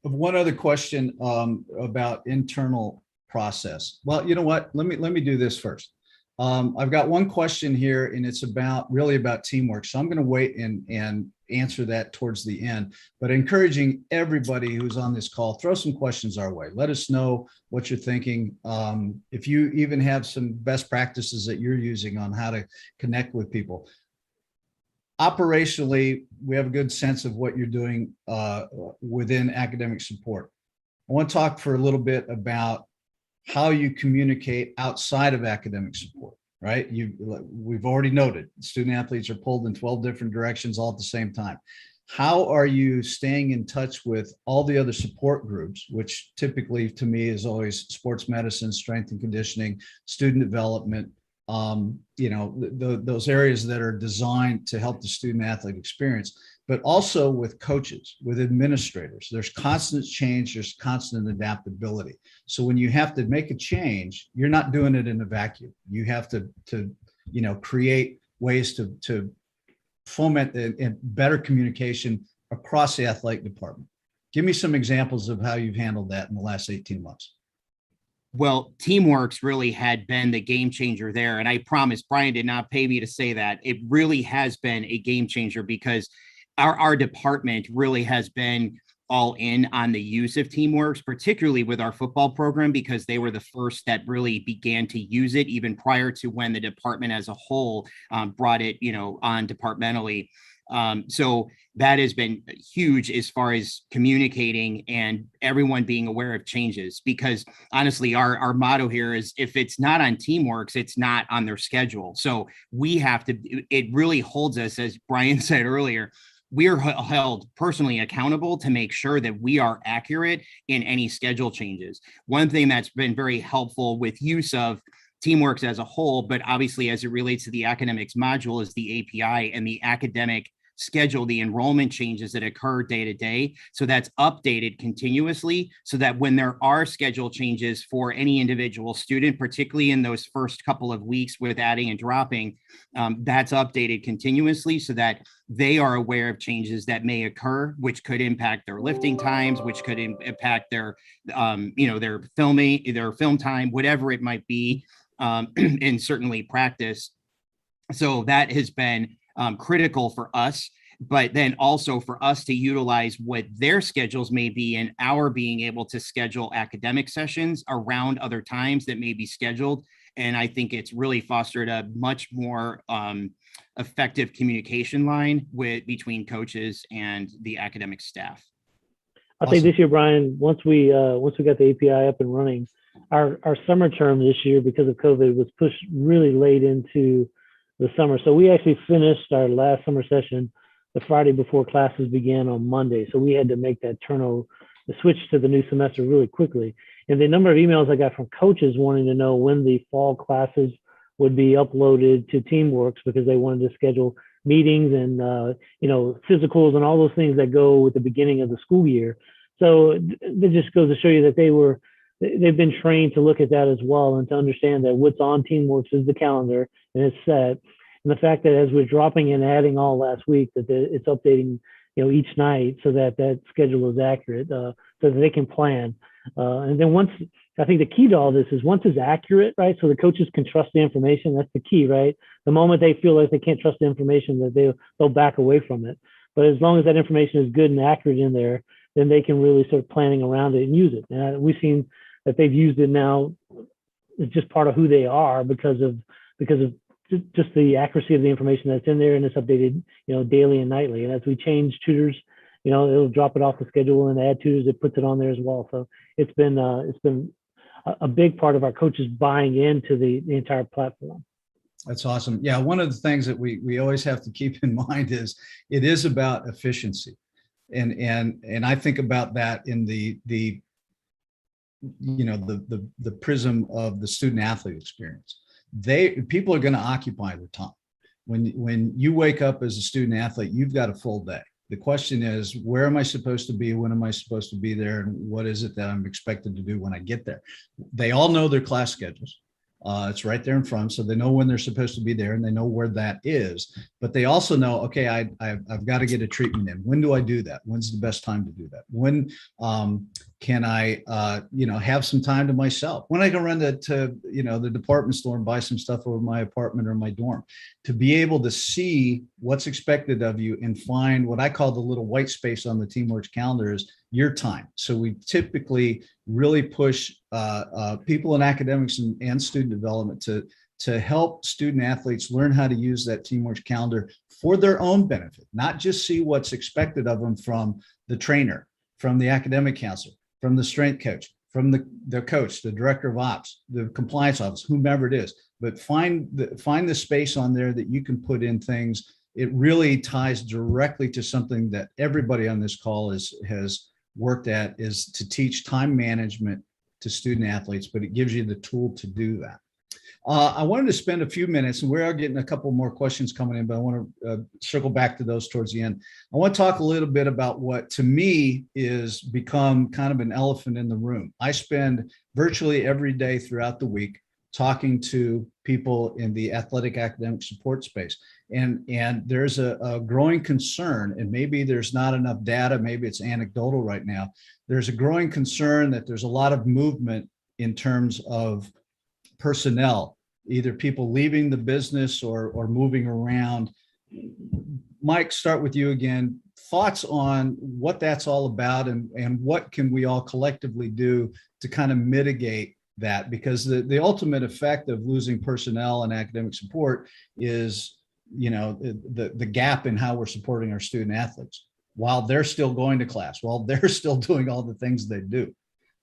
One other question about internal process. Well, you know what? Let me do this first. I've got one question here, and it's really about teamwork. So I'm going to wait and answer that towards the end, but encouraging everybody who's on this call, throw some questions our way. Let us know what you're thinking. If you even have some best practices that you're using on how to connect with people. Operationally, we have a good sense of what you're doing within academic support. I want to talk for a little bit about how you communicate outside of academic support, right? We've already noted student athletes are pulled in 12 different directions all at the same time. How are you staying in touch with all the other support groups, which typically to me is always sports medicine, strength and conditioning, student development, those areas that are designed to help the student athlete experience, but also with coaches, with administrators. There's constant change, there's constant adaptability. So when you have to make a change, you're not doing it in a vacuum. You have to create ways to foment better communication across the athletic department. Give me some examples of how you've handled that in the last 18 months. Well, Teamworks really had been the game changer there. And I promise Brian did not pay me to say that. It really has been a game changer because our department really has been all in on the use of Teamworks, particularly with our football program, because they were the first that really began to use it even prior to when the department as a whole brought it, on departmentally. So that has been huge as far as communicating and everyone being aware of changes, because honestly, our motto here is if it's not on Teamworks, it's not on their schedule. So we have to, it really holds us, as Brian said earlier, we are held personally accountable to make sure that we are accurate in any schedule changes. One thing that's been very helpful with use of Teamworks as a whole, but obviously as it relates to the academics module, is the API and the academic schedule, the enrollment changes that occur day to day. So that's updated continuously so that when there are schedule changes for any individual student, particularly in those first couple of weeks with adding and dropping, that's updated continuously so that they are aware of changes that may occur, which could impact their lifting times, which could impact their, their filming, their film time, whatever it might be, and certainly practice. So that has been critical for us, but then also for us to utilize what their schedules may be and our being able to schedule academic sessions around other times that may be scheduled. And I think it's really fostered a much more effective communication line between coaches and the academic staff. I'll say this year, Brian, once we got the API up and running, our summer term this year, because of COVID, was pushed really late into the summer. So we actually finished our last summer session the Friday before classes began on Monday. So we had to make that the switch to the new semester really quickly. And the number of emails I got from coaches wanting to know when the fall classes would be uploaded to Teamworks, because they wanted to schedule meetings and physicals and all those things that go with the beginning of the school year. So it just goes to show you that they've been trained to look at that as well, and to understand that what's on Teamworks is the calendar and it's set. And the fact that as we're dropping and adding all last week, that it's updating, each night, so that that schedule is accurate, so that they can plan. And then I think the key to all this is once it's accurate, right? So the coaches can trust the information. That's the key, right? The moment they feel like they can't trust the information, that they'll back away from it. But as long as that information is good and accurate in there, then they can really start planning around it and use it. And we've seen that they've used it now. It's just part of who they are because of just the accuracy of the information that's in there, and it's updated, daily and nightly. And as we change tutors, it'll drop it off the schedule and add tutors. It puts it on there as well. So it's been a big part of our coaches buying into the entire platform. That's awesome. Yeah, one of the things that we always have to keep in mind is it is about efficiency, and I think about that in the prism of the student athlete experience. People are going to occupy their time. When you wake up as a student athlete, you've got a full day. The question is, where am I supposed to be? When am I supposed to be there? And what is it that I'm expected to do when I get there? They all know their class schedules. It's right there in front. So they know when they're supposed to be there, and they know where that is. But they also know, okay, I've got to get a treatment in. When do I do that? When's the best time to do that? When can I, have some time to myself? When I can run to the department store and buy some stuff over my apartment or my dorm? To be able to see what's expected of you and find what I call the little white space on the Teamworks calendar is your time. So we typically really push people in academics and student development to help student athletes learn how to use that Teamworks calendar for their own benefit, not just see what's expected of them from the trainer, from the academic counselor, from the strength coach, from the coach, the director of ops, the compliance office, whomever it is, but find the space on there that you can put in things. It really ties directly to something that everybody on this call has worked at, is to teach time management to student athletes, but it gives you the tool to do that. I wanted to spend a few minutes, and we are getting a couple more questions coming in, but I want to circle back to those towards the end. I want to talk a little bit about what to me is become kind of an elephant in the room. I spend virtually every day throughout the week talking to people in the athletic academic support space. And there's a growing concern, and maybe there's not enough data, maybe it's anecdotal right now. There's a growing concern that there's a lot of movement in terms of personnel, either people leaving the business or moving around. Mike, start with you again. Thoughts on what that's all about, and what can we all collectively do to kind of mitigate that? Because the ultimate effect of losing personnel and academic support is, the gap in how we're supporting our student athletes while they're still going to class, while they're still doing all the things they do.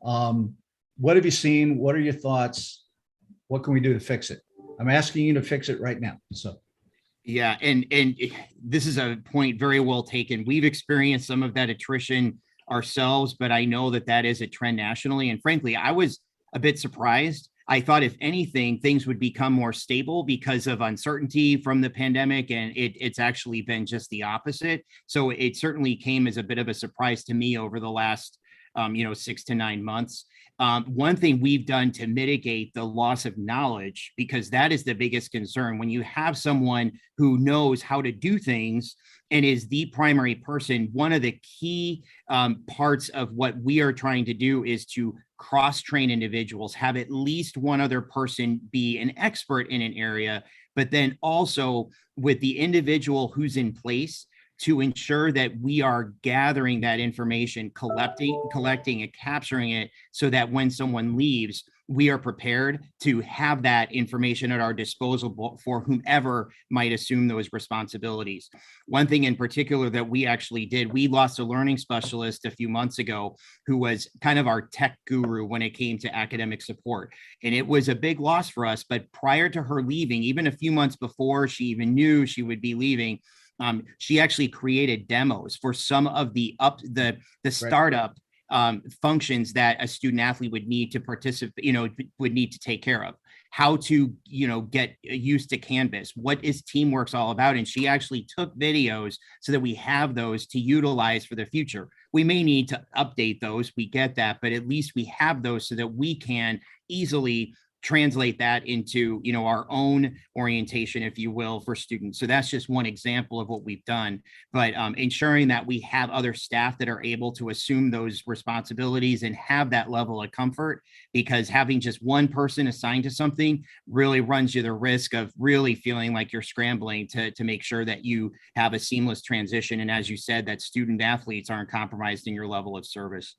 What have you seen? What are your thoughts? What can we do to fix it? I'm asking you to fix it right now. So. Yeah, and this is a point very well taken. We've experienced some of that attrition ourselves, but I know that is a trend nationally. And frankly, I was a bit surprised. I thought, if anything, things would become more stable because of uncertainty from the pandemic, and it's actually been just the opposite. So it certainly came as a bit of a surprise to me over the last 6 to 9 months. One thing we've done to mitigate the loss of knowledge, because that is the biggest concern when you have someone who knows how to do things and is the primary person. One of the key parts of what we are trying to do is to cross-train individuals, have at least one other person be an expert in an area, but then also with the individual who's in place to ensure that we are gathering that information, collecting and capturing it, so that when someone leaves, we are prepared to have that information at our disposal for whomever might assume those responsibilities. One thing in particular that we actually did, we lost a learning specialist a few months ago who was kind of our tech guru when it came to academic support. And it was a big loss for us. But prior to her leaving, even a few months before she even knew she would be leaving, She actually created demos for some of the startup functions that a student athlete would need to participate, would need to take care of. How to, get used to Canvas. What is Teamworks all about? And she actually took videos so that we have those to utilize for the future. We may need to update those, we get that, but at least we have those so that we can easily translate that into, our own orientation, if you will, for students. So that's just one example of what we've done, but ensuring that we have other staff that are able to assume those responsibilities and have that level of comfort, because having just one person assigned to something really runs you the risk of really feeling like you're scrambling to make sure that you have a seamless transition. And as you said, that student athletes aren't compromised in your level of service.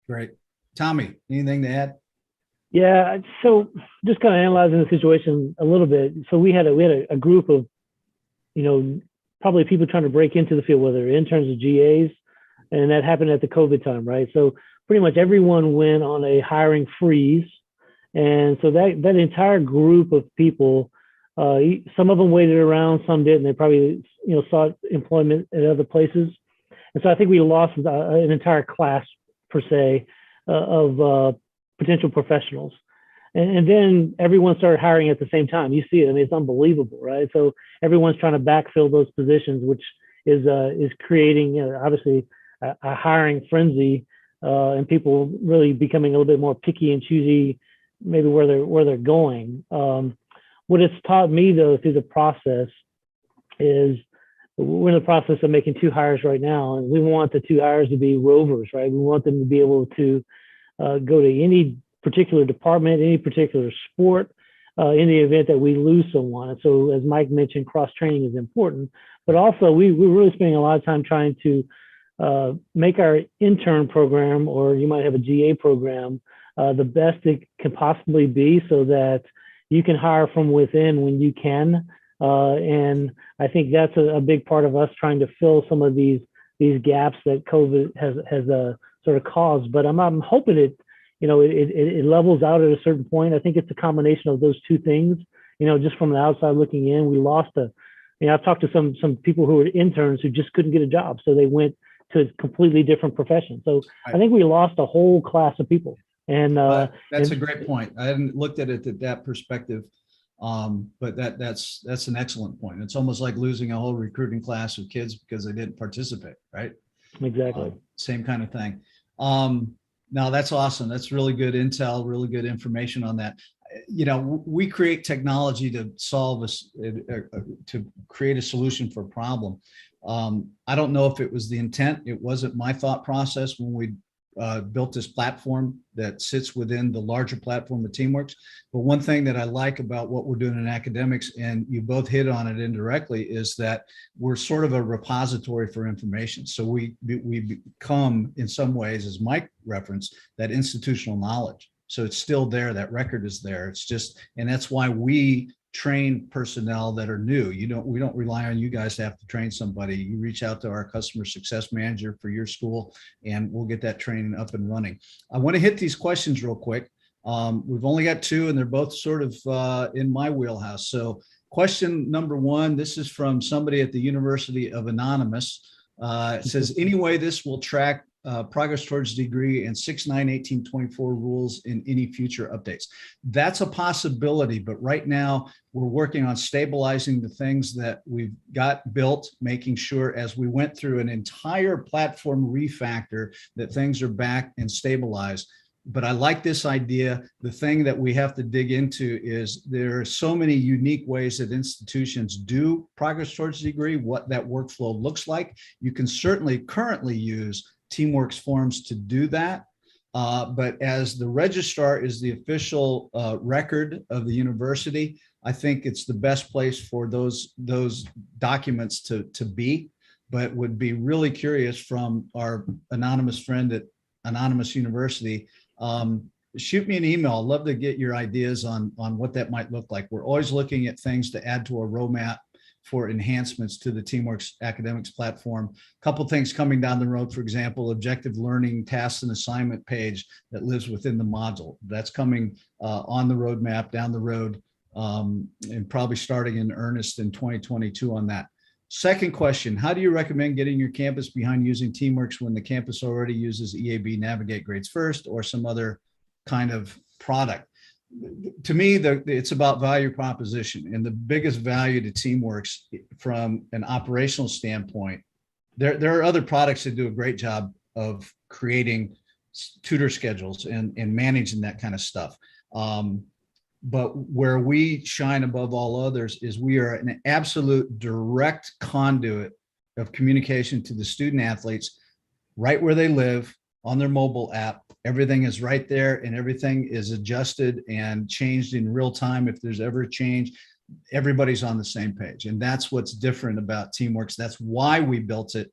Great. Tommy, anything to add? Yeah, so just kind of analyzing the situation a little bit. So we had a group of, probably people trying to break into the field, whether interns or GAs, and that happened at the COVID time, right? So pretty much everyone went on a hiring freeze, and so that entire group of people, some of them waited around, some didn't. They probably sought employment at other places, and so I think we lost an entire class per se of potential professionals. And then everyone started hiring at the same time. You see it, it's unbelievable, right? So everyone's trying to backfill those positions, which is creating, obviously a hiring frenzy, and people really becoming a little bit more picky and choosy, maybe where they're going. What it's taught me though through the process is we're in the process of making 2 hires right now, and we want the 2 hires to be rovers, right? We want them to be able to go to any particular department, any particular sport, in the event that we lose someone. And so, as Mike mentioned, cross-training is important, but also we're really spending a lot of time trying to make our intern program, or you might have a GA program, the best it can possibly be, so that you can hire from within when you can. And I think that's a big part of us trying to fill some of these gaps that COVID has sort of caused. But I'm hoping it levels out at a certain point. I think it's a combination of those 2 things. Just from the outside looking in, we lost I've talked to some people who were interns who just couldn't get a job, so they went to a completely different profession. So I think we lost a whole class of people. And that's a great point. I hadn't looked at it at that perspective. But that's an excellent point. It's almost like losing a whole recruiting class of kids because they didn't participate, right? Exactly. Same kind of thing. Now that's awesome. That's really good intel, really good information on that. We create technology to solve to create a solution for a problem. I don't know if it was the intent. It wasn't my thought process when we built this platform that sits within the larger platform of Teamworks. But one thing that I like about what we're doing in academics, and you both hit on it indirectly, is that we're sort of a repository for information. So we become, in some ways, as Mike referenced, that institutional knowledge. So it's still there, that record is there. It's just, and that's why we train personnel that are new. We don't rely on you guys to have to train somebody. You reach out to our customer success manager for your school, and we'll get that training up and running. I want to hit these questions real quick. We've only got 2, and they're both sort of in my wheelhouse. So question number 1, this is from somebody at the University of Anonymous. It says, anyway, this will track progress towards degree and 6-9-18-24 rules in any future updates. That's a possibility, but right now we're working on stabilizing the things that we've got built, making sure as we went through an entire platform refactor that things are back and stabilized. But I like this idea. The thing that we have to dig into is there are so many unique ways that institutions do progress towards degree, what that workflow looks like. You can certainly currently use Teamworks forms to do that. But as the registrar is the official record of the university, I think it's the best place for those documents to be, but would be really curious from our anonymous friend at Anonymous University. Shoot me an email. I'd love to get your ideas on what that might look like. We're always looking at things to add to our roadmap for enhancements to the Teamworks academics platform. A couple of things coming down the road, for example, objective learning tasks and assignment page that lives within the module. That's coming on the roadmap down the road. and probably starting in earnest in 2022 on that. Second question, how do you recommend getting your campus behind using Teamworks when the campus already uses EAB Navigate Grades First or some other kind of product? To me, it's about value proposition, and the biggest value to Teamworks from an operational standpoint, there are other products that do a great job of creating tutor schedules and managing that kind of stuff. But where we shine above all others is we are an absolute direct conduit of communication to the student athletes right where they live on their mobile app. Everything is right there and everything is adjusted and changed in real time. If there's ever a change, everybody's on the same page. And that's what's different about Teamworks. That's why we built it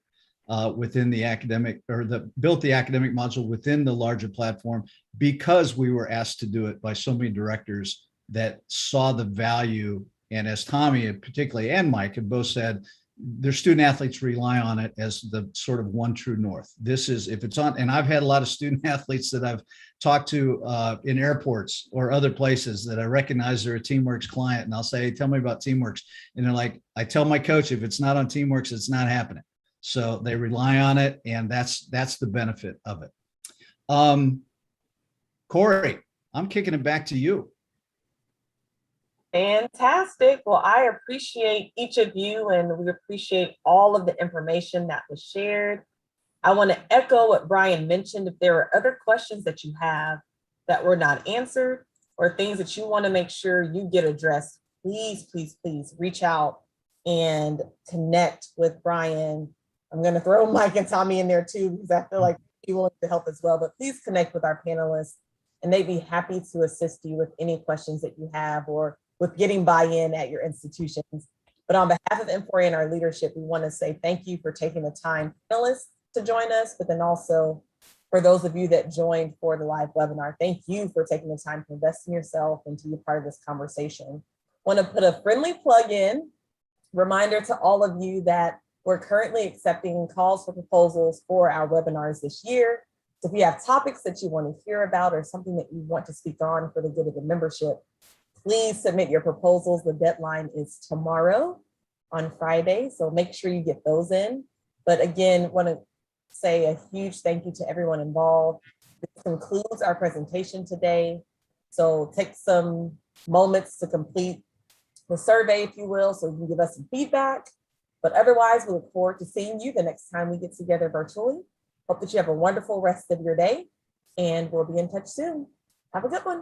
within the academic, or built the academic module within the larger platform, because we were asked to do it by so many directors that saw the value. And as Tommy particularly and Mike have both said, their student athletes rely on it as the sort of one true north. This is, if it's on, and I've had a lot of student athletes that I've talked to in airports or other places that I recognize they're a Teamworks client, and I'll say, hey, tell me about Teamworks. And they're like, I tell my coach, if it's not on Teamworks, it's not happening. So they rely on it, and that's the benefit of it. Corey, I'm kicking it back to you. Fantastic. Well, I appreciate each of you, and we appreciate all of the information that was shared. I want to echo what Brian mentioned. If there are other questions that you have that were not answered, or things that you want to make sure you get addressed, please, please, please reach out and connect with Brian. I'm going to throw Mike and Tommy in there too, because I feel like they're willing to help as well. But please connect with our panelists, and they'd be happy to assist you with any questions that you have, or with getting buy-in at your institutions. But on behalf of N4A and our leadership, we want to say thank you for taking the time, panelists, to join us, but then also for those of you that joined for the live webinar, thank you for taking the time to invest in yourself and to be part of this conversation. Want to put a friendly plug in, reminder to all of you that we're currently accepting calls for proposals for our webinars this year. So if you have topics that you want to hear about or something that you want to speak on for the good of the membership, please submit your proposals. The deadline is tomorrow on Friday, so make sure you get those in. But again, want to say a huge thank you to everyone involved. This concludes our presentation today. So take some moments to complete the survey, if you will, so you can give us some feedback. But otherwise, we look forward to seeing you the next time we get together virtually. Hope that you have a wonderful rest of your day, and we'll be in touch soon. Have a good one.